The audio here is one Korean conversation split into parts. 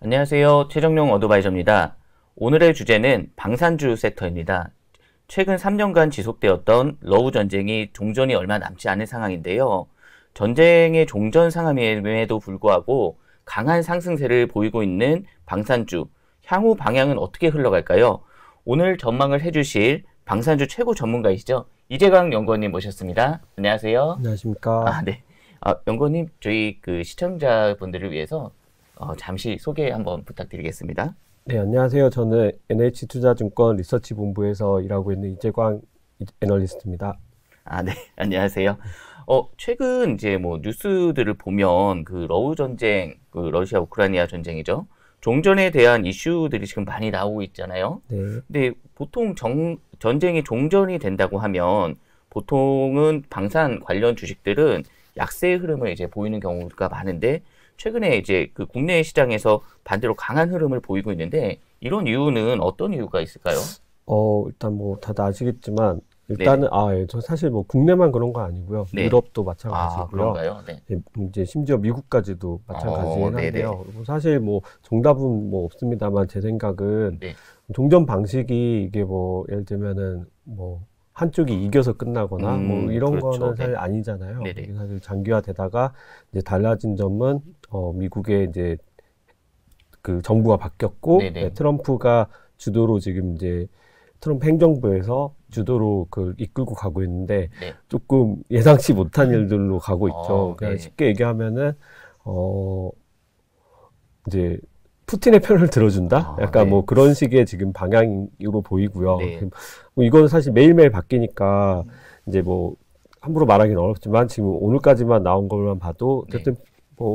안녕하세요. 최정용 어드바이저입니다. 오늘의 주제는 방산주 섹터입니다. 최근 3년간 지속되었던 러우 전쟁이 종전이 얼마 남지 않은 상황인데요. 전쟁의 종전 상황임에도 불구하고 강한 상승세를 보이고 있는 방산주, 향후 방향은 어떻게 흘러갈까요? 오늘 전망을 해주실 방산주 최고 전문가이시죠? 이재강 연구원님 모셨습니다. 안녕하세요. 안녕하십니까. 네. 연구원님, 저희 시청자분들을 위해서 잠시 소개 한번 부탁드리겠습니다. 네, 안녕하세요. 저는 NH투자증권 리서치본부에서 일하고 있는 이재광 애널리스트입니다. 네. 안녕하세요. 최근 이제 뉴스들을 보면 러우 전쟁, 러시아 우크라이나 전쟁이죠. 종전에 대한 이슈들이 지금 많이 나오고 있잖아요. 네. 근데 보통 전쟁이 종전이 된다고 하면 보통은 방산 관련 주식들은 약세의 흐름을 이제 보이는 경우가 많은데 최근에 이제 국내 시장에서 반대로 강한 흐름을 보이고 있는데 이런 이유는 어떤 이유가 있을까요? 일단 다들 아시겠지만 일단은 예, 저 사실 국내만 그런 거 아니고요. 네. 유럽도 마찬가지고요. 그런가요? 네. 이제 심지어 미국까지도 마찬가지긴 한데요. 네네. 사실 정답은 없습니다만 제 생각은 네. 종전 방식이 이게 예를 들면은 한쪽이 이겨서 끝나거나 이런 그렇죠. 거는 네. 사실 아니잖아요. 네네. 이게 사실 장기화되다가 이제 달라진 점은 미국의 이제 정부가 바뀌었고 네네. 트럼프가 주도로 지금 이제 트럼프 행정부에서 주도로 이끌고 가고 있는데 네. 조금 예상치 못한 일들로 가고 있죠. 그냥 네. 쉽게 얘기하면은 이제 푸틴의 편을 들어준다? 약간 네. 그런 식의 지금 방향으로 보이고요. 네. 이건 사실 매일매일 바뀌니까 이제 함부로 말하기는 어렵지만 지금 오늘까지만 나온 것만 봐도 어쨌든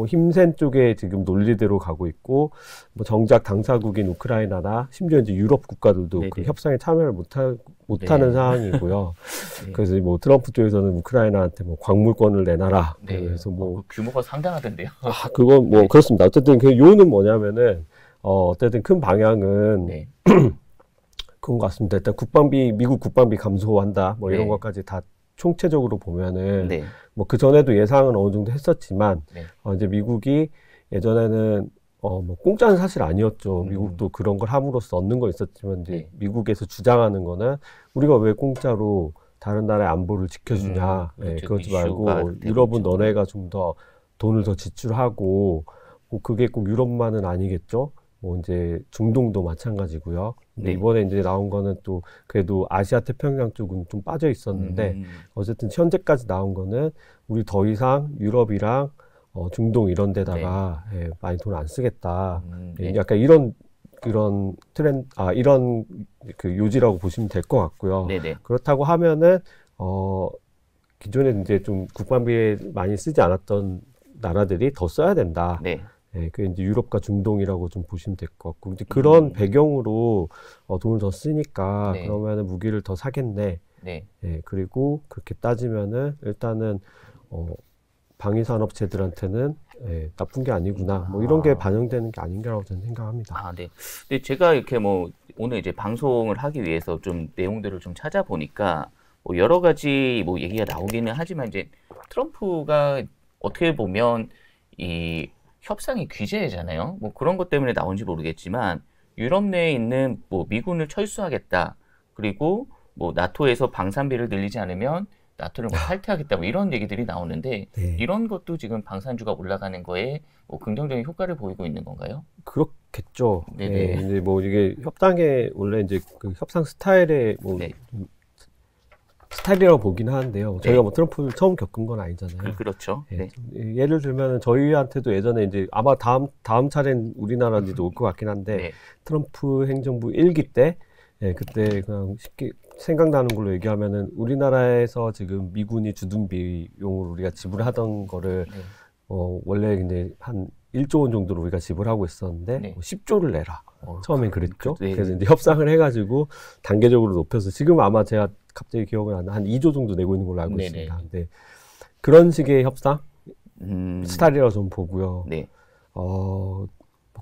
힘센 쪽에 지금 논리대로 가고 있고 정작 당사국인 우크라이나나 심지어 이제 유럽 국가들도 네네. 그 협상에 참여를 못하는 상황이고요. 네. 그래서 트럼프 쪽에서는 우크라이나한테 광물권을 내놔라. 네. 그래서 규모가 상당하던데요. 그건 그렇습니다. 어쨌든 그 요는 뭐냐면은 어쨌든 큰 방향은 네. 그런 것 같습니다. 일단 미국 국방비 감소한다. 이런 네. 것까지 다 총체적으로 보면은 네. 그 전에도 예상은 어느 정도 했었지만 네. 이제 미국이 예전에는 공짜는 사실 아니었죠. 미국도 그런 걸 함으로써 얻는 거 있었지만 이제 네. 미국에서 주장하는 거는 우리가 왜 공짜로 다른 나라의 안보를 지켜주냐. 그렇죠. 그러지 말고 되고 유럽은 있죠. 너네가 좀 더 돈을 더 지출하고 그게 꼭 유럽만은 아니겠죠. 이제 중동도 마찬가지고요. 근데 네. 이번에 이제 나온 거는 또 그래도 아시아 태평양 쪽은 좀 빠져 있었는데 어쨌든 현재까지 나온 거는 우리 더 이상 유럽이랑 중동 이런 데다가 많이 돈 안 쓰겠다. 네. 약간 이런 이런 요지라고 보시면 될 것 같고요. 네네. 그렇다고 하면은 기존에 이제 좀 국방비에 많이 쓰지 않았던 나라들이 더 써야 된다. 네. 그게 이제 유럽과 중동이라고 좀 보시면 될 것 같고, 이제 그런 배경으로 돈을 더 쓰니까 네. 그러면은 무기를 더 사겠네. 네. 그리고 그렇게 따지면은 일단은 방위산업체들한테는 나쁜 게 아니구나. 이런 게 반영되는 게 아닌가라고 저는 생각합니다. 네. 근데 제가 이렇게 오늘 이제 방송을 하기 위해서 좀 내용들을 좀 찾아보니까 여러 가지 얘기가 나오기는 하지만 이제 트럼프가 어떻게 보면 이 협상이 귀재잖아요. 그런 것 때문에 나온지 모르겠지만 유럽 내에 있는 미군을 철수하겠다. 그리고 나토에서 방산비를 늘리지 않으면 나토를 탈퇴하겠다. 이런 얘기들이 나오는데 네. 이런 것도 지금 방산주가 올라가는 거에 긍정적인 효과를 보이고 있는 건가요? 그렇겠죠. 네네. 이제 이게 협상에 원래 이제 그 협상 스타일의 네. 스타일이라고 보긴 하는데요. 저희가 트럼프를 처음 겪은 건 아니잖아요. 그렇죠. 네. 예를 들면 저희한테도 예전에 이제 아마 다음 차례는 우리나라도 올 것 같긴 한데 네. 트럼프 행정부 1기 때 그때 그냥 쉽게 생각나는 걸로 얘기하면은 우리나라에서 지금 미군이 주둔 비용으로 우리가 지불하던 거를 네. 원래 이제 한 1조 원 정도로 우리가 지불하고 있었는데 네. 10조를 내라. 처음엔 그랬죠. 네. 그래서 이제 협상을 해가지고 단계적으로 높여서 지금 아마 제가 갑자기 기억을 안 나. 한 2조 정도 내고 있는 걸로 알고 네네. 있습니다. 근데 그런 식의 협상 스타일이라고 좀 보고요. 네.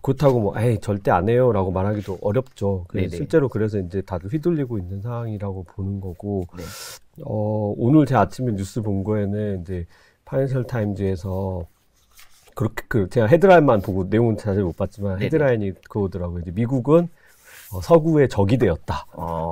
그렇다고 에이 절대 안 해요라고 말하기도 어렵죠. 실제로 그래서 이제 다들 휘둘리고 있는 상황이라고 보는 거고. 네. 오늘 제 아침에 뉴스 본 거에는 이제 파이낸셜 타임즈에서 그렇게 제가 헤드라인만 보고 내용은 자세히 못 봤지만 네네. 헤드라인이 그거더라고요. 이제 미국은 서구의 적이 되었다.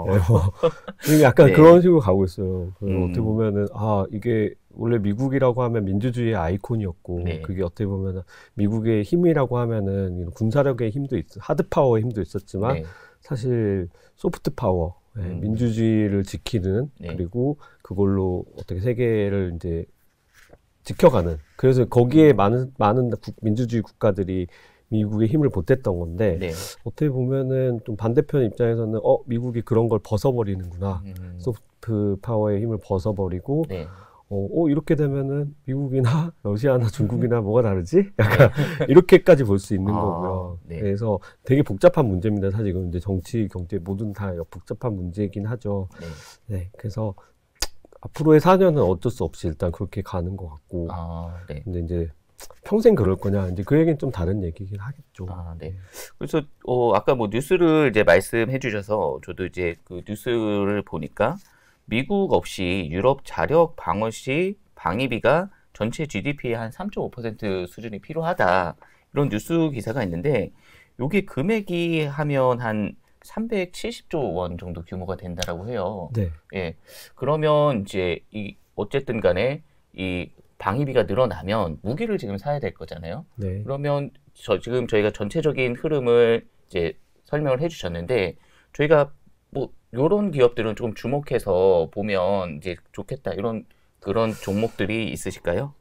네, 뭐 약간 네. 그런 식으로 가고 있어요. 그래서 어떻게 음. 보면은 이게 원래 미국이라고 하면 민주주의의 아이콘이었고 네. 그게 어떻게 보면은 미국의 힘이라고 하면은 이런 군사력의 힘도 하드 파워의 힘도 있었지만 네. 사실 소프트 파워, 민주주의를 지키는 네. 그리고 그걸로 어떻게 세계를 이제 지켜가는. 그래서 거기에 많은 민주주의 국가들이 미국의 힘을 보탰던 건데 네. 어떻게 보면은 좀 반대편 입장에서는 미국이 그런 걸 벗어버리는구나. 소프트 파워의 힘을 벗어버리고 네. 이렇게 되면은 미국이나 러시아나 중국이나 뭐가 다르지? 약간 이렇게까지 볼 수 있는 거고요. 네. 그래서 되게 복잡한 문제입니다. 사실 이건 이제 정치, 경제 모든 다 복잡한 문제이긴 하죠. 네. 네, 그래서 앞으로의 4년은 어쩔 수 없이 일단 그렇게 가는 것 같고. 네. 근데 이제 평생 그럴 거냐? 이제 그 얘기는 좀 다른 얘기긴 하겠죠. 네. 그래서 아까 뭐 뉴스를 이제 말씀해 주셔서 저도 이제 그 뉴스를 보니까 미국 없이 유럽 자력 방어 시 방위비가 전체 GDP의 한 3.5% 수준이 필요하다. 이런 뉴스 기사가 있는데 요게 금액이 하면 한 370조 원 정도 규모가 된다라고 해요. 네. 예. 그러면 이제 어쨌든 간에 이 방위비가 늘어나면 무기를 지금 사야 될 거잖아요. 네. 그러면 지금 저희가 전체적인 흐름을 이제 설명을 해주셨는데 저희가 뭐 이런 기업들은 조금 주목해서 보면 이제 좋겠다 이런 그런 종목들이 있으실까요?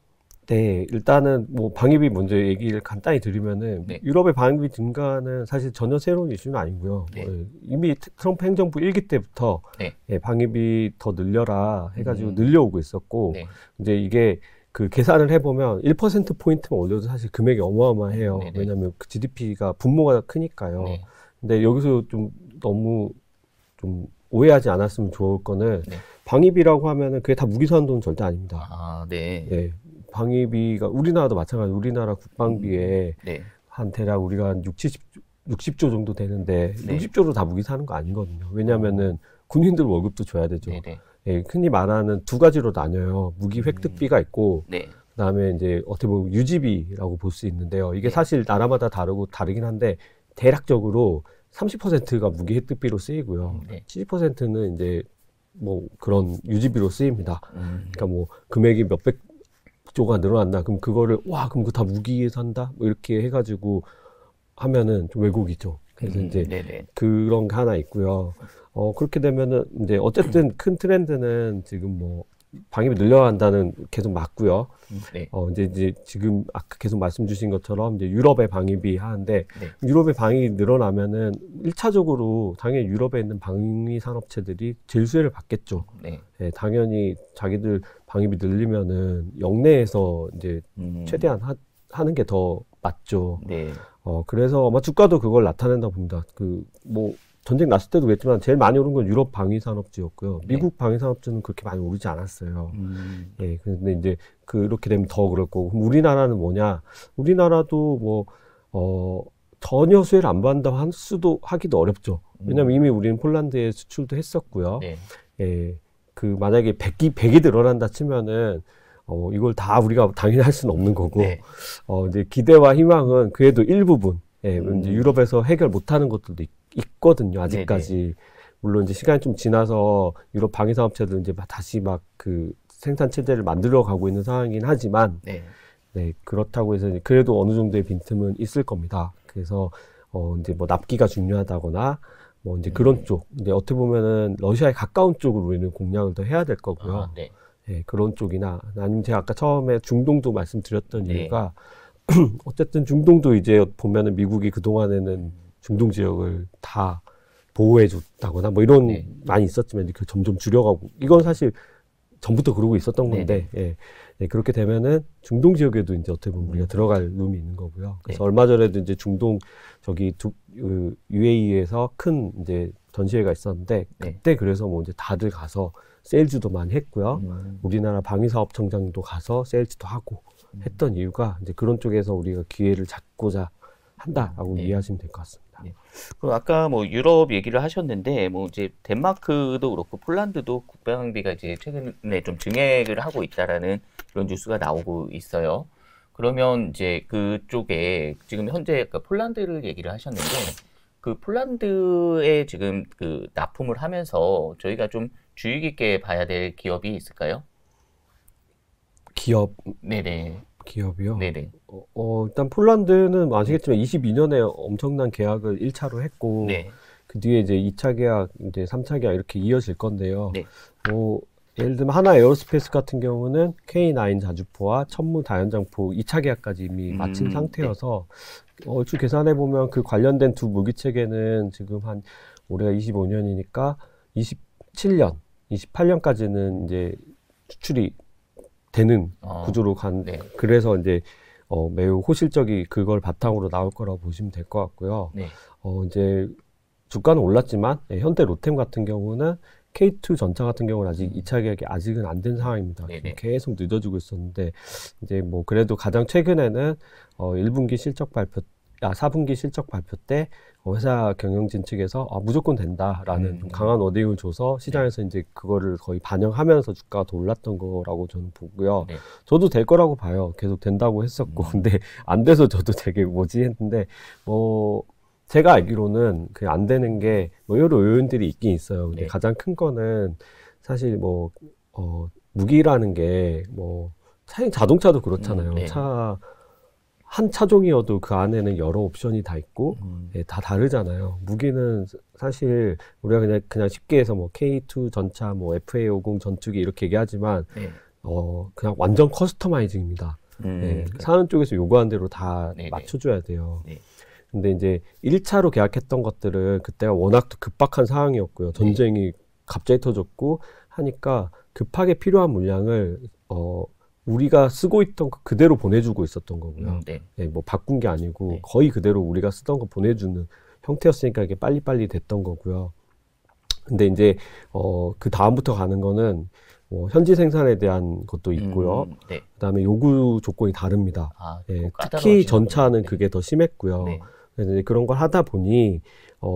네, 일단은 뭐 방위비 먼저 얘기를 간단히 드리면은 네. 유럽의 방위비 증가는 사실 전혀 새로운 이슈는 아니고요. 네. 이미 트럼프 행정부 1기 때부터 네. 방위비 더 늘려라 해가지고 늘려오고 있었고 네. 이제 이게 그 계산을 해보면 1%포인트만 올려도 사실 금액이 어마어마해요. 네네. 왜냐하면 그 GDP가 분모가 크니까요. 네. 근데 여기서 좀 너무 좀 오해하지 않았으면 좋을 거는 네. 방위비라고 하면은 그게 다 무기 사는 돈은 절대 아닙니다. 네. 네. 방위비가 우리나라도 마찬가지. 우리나라 국방비에 네. 한 대략 우리가 한 60조 정도 되는데 네. 60조로 다 무기 사는 거 아니거든요. 왜냐하면은 군인들 월급도 줘야 되죠. 네네. 예, 흔히 말하는 두 가지로 나뉘어요. 무기 획득비가 있고 네. 그다음에 이제 어떻게 보면 유지비라고 볼 수 있는데요. 이게 네. 사실 나라마다 다르긴 한데 대략적으로 30%가 무기 획득비로 쓰이고요. 네. 70%는 이제 뭐 그런 유지비로 쓰입니다. 그러니까 뭐 금액이 몇백 조가 늘어난다. 그럼 그거를 그럼 그거 다 무기에 산다? 뭐 이렇게 해가지고 하면은 좀 왜곡이죠. 그래서 이제 네네. 그런 게 하나 있고요. 그렇게 되면은 이제 어쨌든 큰 트렌드는 지금 뭐 방위비 늘려간다는 계속 맞고요. 네. 이제 지금 아까 계속 말씀 주신 것처럼 이제 유럽의 방위비 하는데 네. 유럽의 방위 늘어나면은 1차적으로 당연히 유럽에 있는 방위 산업체들이 제일 수혜를 받겠죠. 네. 네, 당연히 자기들 방위비 늘리면은 역내에서 이제 최대한 하는 게 더 맞죠. 네. 그래서 아마 주가도 그걸 나타낸다고 봅니다. 뭐 전쟁 났을 때도 그랬지만 제일 많이 오른 건 유럽 방위 산업지였고요. 미국 방위 산업지는 그렇게 많이 오르지 않았어요. 예, 근데 이제 그렇게 되면 더 그럴 거고. 그럼 우리나라는 뭐냐? 우리나라도 뭐 전혀 수혜를 안 받는다고 하기도 어렵죠. 왜냐면 이미 우리는 폴란드에 수출도 했었고요. 네. 예, 만약에 100이 늘어난다 치면은 이걸 다 우리가 당연히 할 수는 없는 거고. 네. 이제 기대와 희망은 그래도 일부분, 이제 유럽에서 해결 못하는 것들도 있거든요, 아직까지. 네네. 물론 이제 시간이 좀 지나서 유럽 방위산업체들 이제 다시 막 그 생산 체제를 만들어 가고 있는 상황이긴 하지만, 네, 그렇다고 해서 그래도 어느 정도의 빈틈은 있을 겁니다. 그래서, 이제 뭐 납기가 중요하다거나, 뭐 이제 그런 쪽, 이제 어떻게 보면은 러시아에 가까운 쪽으로 우리는 공략을 더 해야 될 거고요. 네. 네, 그런 쪽이나, 아니면 제가 아까 처음에 중동도 말씀드렸던 이유가, 어쨌든 중동도 이제 보면은 미국이 그동안에는 중동 지역을 다 보호해 줬다거나 뭐 이런 많이 있었지만 이제 점점 줄여가고 이건 사실 전부터 그러고 있었던 건데 예, 그렇게 되면은 중동 지역에도 이제 어떻게 보면 우리가 들어갈 룸이 있는 거고요. 그래서 얼마 전에도 이제 중동 UAE에서 큰 이제 전시회가 있었는데 그때 그래서 뭐 이제 다들 가서 세일즈도 많이 했고요. 우리나라 방위사업청장도 가서 세일즈도 하고 했던 이유가 이제 그런 쪽에서 우리가 기회를 잡고자 한다라고 이해하시면 될 것 같습니다. 그럼 아까 뭐 유럽 얘기를 하셨는데 뭐 이제 덴마크도 그렇고 폴란드도 국방비가 이제 최근에 좀 증액을 하고 있다라는 그런 뉴스가 나오고 있어요. 그러면 이제 그쪽에 지금 현재 그 폴란드를 얘기를 하셨는데 그 폴란드에 지금 그 납품을 하면서 저희가 좀 주의 깊게 봐야 될 기업이 있을까요? 기업, 네네. 기업이요? 네네. 일단 폴란드는 아시겠지만 22년에 엄청난 계약을 1차로 했고, 네. 그 뒤에 이제 2차 계약, 이제 3차 계약 이렇게 이어질 건데요. 네. 예를 들면 하나 에어로스페이스 같은 경우는 K9 자주포와 천무 다연장포 2차 계약까지 이미 마친 상태여서 얼추 계산해 보면 그 관련된 두 무기 체계는 지금 한 올해가 25년이니까 27년, 28년까지는 이제 수출이 되는 구조로 네. 그래서 이제 매우 호실적이 그걸 바탕으로 나올 거라고 보시면 될 것 같고요. 네. 이제 주가는 올랐지만 현대 로템 같은 경우는 K2 전차 같은 경우는 아직 2차 계약이 아직은 안 된 상황입니다. 계속 늦어지고 있었는데 이제 뭐 그래도 가장 최근에는 1분기 실적 발표, 4분기 실적 발표 때 회사 경영진 측에서 무조건 된다라는 좀 강한 워딩을 줘서 시장에서 이제 그거를 거의 반영하면서 주가가 더 올랐던 거라고 저는 보고요. 네. 저도 될 거라고 봐요. 계속 된다고 했었고 근데 안 돼서 저도 되게 뭐지 했는데 제가 알기로는 그 안 되는 게 여러 요인들이 있긴 있어요. 근데 네. 가장 큰 거는 사실 무기라는 게 자동차도 그렇잖아요. 네. 한 차종이어도 그 안에는 여러 옵션이 다 있고 다 다르잖아요. 무기는 사실 우리가 그냥 쉽게 해서 K2 전차, FA50 전투기 이렇게 얘기하지만 네. 그냥 완전 커스터마이징입니다. 사는 쪽에서 요구하는 대로 다 맞춰줘야 돼요. 네. 근데 이제 1차로 계약했던 것들은 그때가 워낙 급박한 상황이었고요. 전쟁이 갑자기 터졌고 하니까 급하게 필요한 물량을 우리가 쓰고 있던 거 그대로 보내주고 있었던 거고요. 바꾼 게 아니고 거의 그대로 우리가 쓰던 거 보내주는 형태였으니까 이게 빨리빨리 됐던 거고요. 근데 이제 그 다음부터 가는 거는 현지 생산에 대한 것도 있고요. 그다음에 요구 조건이 다릅니다. 특히 전차는 그게 더 심했고요. 그래서 이제 그런 걸 하다 보니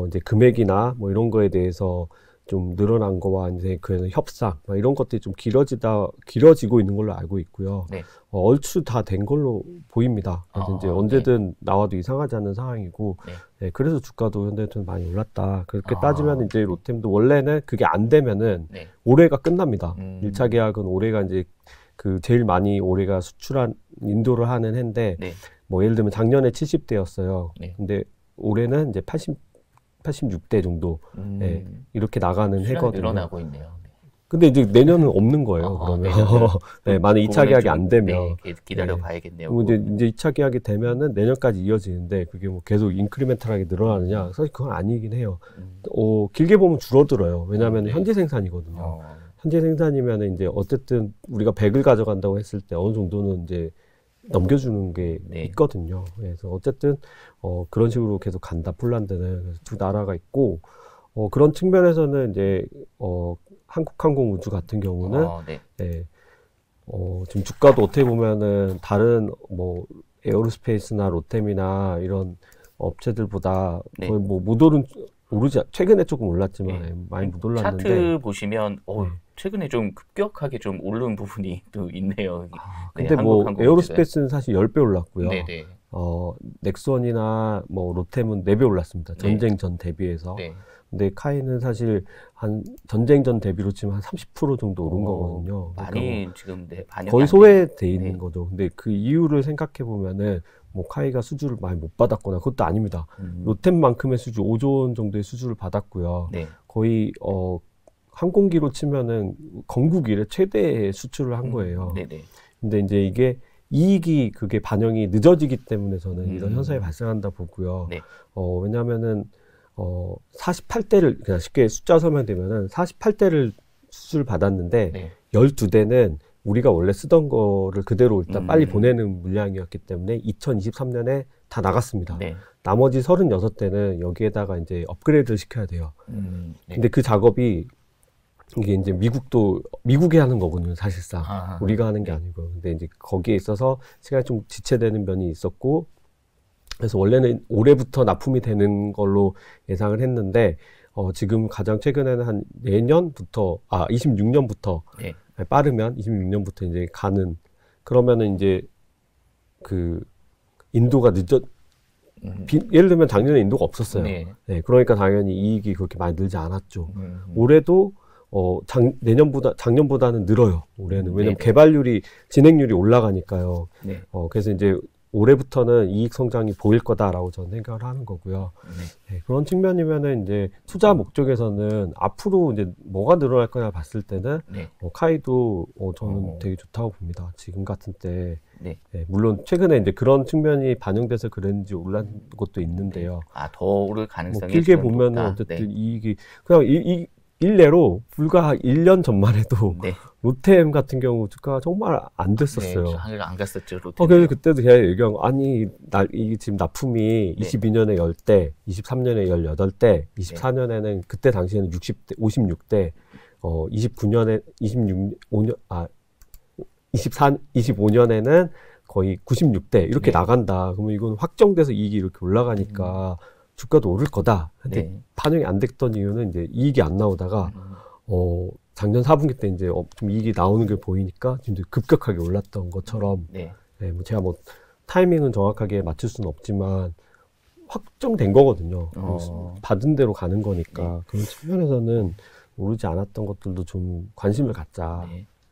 이제 금액이나 이런 거에 대해서 좀 늘어난 거와 이제 그 협상 이런 것들이 좀 길어지고 있는 걸로 알고 있고요. 얼추 다 된 걸로 보입니다. 그래서 이제 언제든 나와도 이상하지 않은 상황이고, 그래서 주가도 현대해투는 많이 올랐다. 그렇게 따지면 이제 로템도 원래는 그게 안 되면은 올해가 끝납니다. 1차 계약은 올해가 이제 제일 많이 올해가 인도를 하는 해인데, 예를 들면 작년에 70대였어요. 근데 올해는 이제 86대 정도 이렇게 나가는 해거든요. 늘어나고 있네요. 근데 이제 내년은 없는 거예요. 그러면 만약 2차 계약이 안 되면 기다려 봐야겠네요. 이제 2차 계약이 되면은 내년까지 이어지는데 그게 계속 인크리멘탈하게 늘어나느냐? 사실 그건 아니긴 해요. 길게 보면 줄어들어요. 왜냐하면 현지 생산이거든요. 현지 생산이면 이제 어쨌든 우리가 100을 가져간다고 했을 때 어느 정도는 이제 넘겨주는 게 있거든요. 그래서 어쨌든 그런 식으로 계속 간다. 폴란드는 그래서 두 나라가 있고 그런 측면에서는 이제 한국항공우주 같은 경우는 지금 주가도 어떻게 보면은 다른 에어로스페이스나 로템이나 이런 업체들보다 거의 못 오르지 최근에 조금 올랐지만 많이 못 올랐는데 차트 보시면 최근에 좀 급격하게 좀 오른 부분이 또 있네요. 근데 에어로스페이스는 사실 10배 올랐고요. 넥선이나 로템은 4배 올랐습니다. 전쟁 전 대비해서. 근데 카이는 사실 전쟁 전 대비로 치면 한 30% 정도 오른 거거든요. 많이 지금 거의 소외돼 있는 거죠. 근데 그 이유를 생각해 보면은 카이가 수주를 많이 못 받았거나 그것도 아닙니다. 로템만큼의 수주, 5조 원 정도의 수주를 받았고요. 거의 항공기로 치면은 건국 이래 최대의 수출을 한 거예요. 근데 이제 이게 이익이 그게 반영이 늦어지기 때문에 저는 이런 현상이 발생한다 보고요. 왜냐면은 48대를 그냥 쉽게 숫자 설명되면은 48대를 수주를 받았는데 12대는 우리가 원래 쓰던 거를 그대로 일단 빨리 보내는 물량이었기 때문에 2023년에 다 나갔습니다. 나머지 36대는 여기에다가 이제 업그레이드를 시켜야 돼요. 근데 그 작업이 이게 이제 미국이 하는 거거든요, 사실상. 우리가 하는 게 아니고. 근데 이제 거기에 있어서 시간이 좀 지체되는 면이 있었고, 그래서 원래는 올해부터 납품이 되는 걸로 예상을 했는데, 지금 가장 최근에는 한 내년부터, 26년부터, 빠르면 26년부터 이제 가는, 그러면은 이제 그 인도가 예를 들면 작년에 인도가 없었어요. 네. 네, 그러니까 당연히 이익이 그렇게 많이 늘지 않았죠. 올해도 작년보다는 늘어요. 올해는. 왜냐면 개발률이, 진행률이 올라가니까요. 네. 그래서 이제 올해부터는 이익 성장이 보일 거다라고 저는 생각을 하는 거고요. 네, 그런 측면이면은 이제 투자 목적에서는 앞으로 이제 뭐가 늘어날 거냐 봤을 때는 네. 카이도 저는 되게 좋다고 봅니다. 지금 같은 때. 네. 네, 물론 최근에 이제 그런 측면이 반영돼서 그랬는지 올란 것도 있는데요. 더 오를 가능성이 길게 보면은 높다. 어쨌든 이익이 그냥 일례로 불과 1년 전만 해도 네. 롯데M 같은 경우 주가가 정말 안 됐었어요. 네, 안 갔었죠. 롯데. 그래서 그때도 제가 얘기한 거, 아니, 이게 지금 납품이 22년에 10대, 23년에 18대, 24년에는 그때 당시에는 60대, 56대, 29년에 25년에는 거의 96대 이렇게 나간다. 그러면 이건 확정돼서 이익이 이렇게 올라가니까 주가도 오를 거다. 근데 반영이 안 됐던 이유는 이제 이익이 안 나오다가 작년 4분기 때 이제 좀 이익이 나오는 게 보이니까 지금 급격하게 올랐던 것처럼 뭐 제가 뭐 타이밍은 정확하게 맞출 수는 없지만 확정된 거거든요. 받은 대로 가는 거니까 그런 측면에서는 오르지 않았던 것들도 좀 관심을 갖자.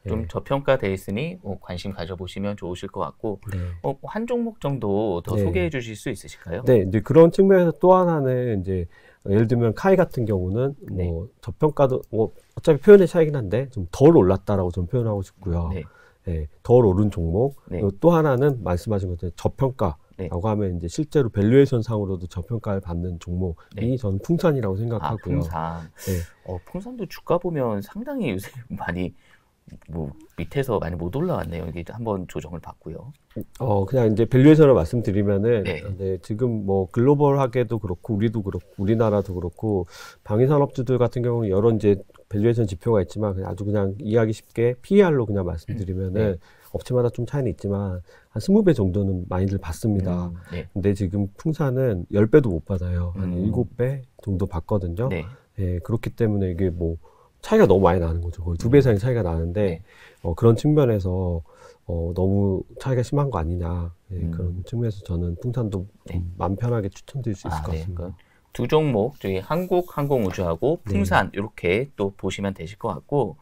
좀 저평가돼 있으니 관심 가져보시면 좋으실 것 같고 한 종목 정도 더 소개해 주실 수 있으실까요? 네, 이제 그런 측면에서 또 하나는 이제 예를 들면 카이 같은 경우는 뭐 저평가도 어차피 표현의 차이긴 한데 좀 덜 올랐다라고 좀 표현하고 싶고요. 덜 오른 종목. 또 하나는 말씀하신 것처럼 저평가라고 하면 이제 실제로 밸류에이션 상으로도 저평가를 받는 종목이 저는 풍산이라고 생각하고요. 풍산. 풍산도 주가 보면 상당히 요새 많이 밑에서 많이 못 올라왔네요. 이게 한번 조정을 받고요. 그냥 이제 밸류에이션을 말씀드리면은, 지금 뭐 글로벌하게도 그렇고, 우리도 그렇고, 우리나라도 그렇고, 방위산업주들 같은 경우는 여러 이제 밸류에이션 지표가 있지만, 아주 그냥 이해하기 쉽게 PER로 그냥 말씀드리면은, 업체마다 좀 차이는 있지만, 한 20배 정도는 많이들 받습니다. 근데 지금 풍산은 10배도 못 받아요. 한 7배 정도 받거든요. 그렇기 때문에 이게 뭐, 차이가 너무 많이 나는 거죠. 거의 2배 이상의 차이가 나는데, 그런 측면에서, 너무 차이가 심한 거 아니냐. 그런 측면에서 저는 풍산도 마음 편하게 추천드릴 수 있을 것 같습니다. 두 종목, 저희 한국항공우주하고 풍산, 이렇게 또 보시면 되실 것 같고,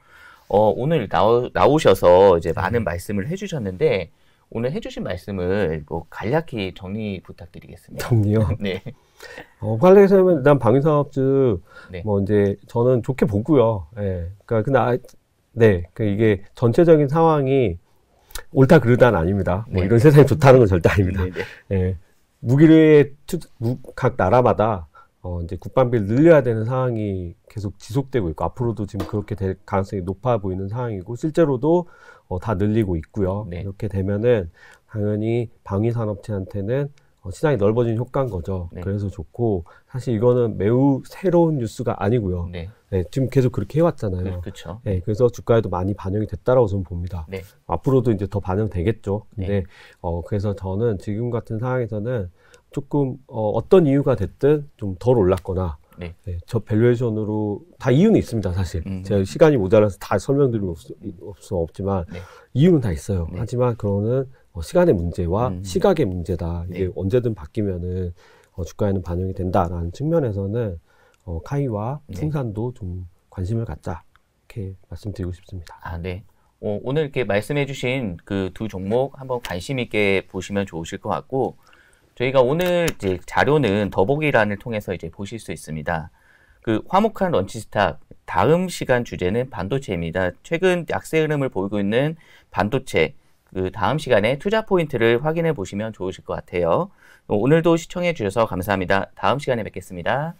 오늘 나오셔서 이제 많은 말씀을 해주셨는데, 오늘 해주신 말씀을 간략히 정리 부탁드리겠습니다. 정리요? 네. 관리에서는 일단 방위산업주, 이제 저는 좋게 보고요. 그러니까 이게 전체적인 상황이 옳다 그르다는 아닙니다. 이런 세상이 좋다는 건 절대 아닙니다. 무기의 각 나라마다 이제 국방비를 늘려야 되는 상황이 계속 지속되고 있고, 앞으로도 지금 그렇게 될 가능성이 높아 보이는 상황이고, 실제로도 다 늘리고 있고요. 이렇게 되면은 당연히 방위산업체한테는 시장이 넓어진 효과인 거죠. 그래서 좋고, 사실 이거는 매우 새로운 뉴스가 아니고요. 지금 계속 그렇게 해왔잖아요. 그렇죠. 그래서 주가에도 많이 반영이 됐다라고 저는 봅니다. 앞으로도 이제 더 반영되겠죠. 근데 그래서 저는 지금 같은 상황에서는 조금 어떤 이유가 됐든 좀 덜 올랐거나 저 밸류에이션으로 다 이유는 있습니다. 사실 제가 시간이 모자라서 다 설명드릴 수 없지만 이유는 다 있어요. 하지만 그거는 시간의 문제와 시각의 문제다. 이게 언제든 바뀌면은 주가에는 반영이 된다라는 측면에서는 카이와 풍산도 좀 관심을 갖자, 이렇게 말씀드리고 싶습니다. 오늘 이렇게 말씀해주신 그 두 종목 한번 관심 있게 보시면 좋으실 것 같고, 저희가 오늘 이제 자료는 더보기란을 통해서 이제 보실 수 있습니다. 그 화목한 런치스타 다음 시간 주제는 반도체입니다. 최근 약세 흐름을 보이고 있는 반도체, 그 다음 시간에 투자 포인트를 확인해 보시면 좋으실 것 같아요. 오늘도 시청해 주셔서 감사합니다. 다음 시간에 뵙겠습니다.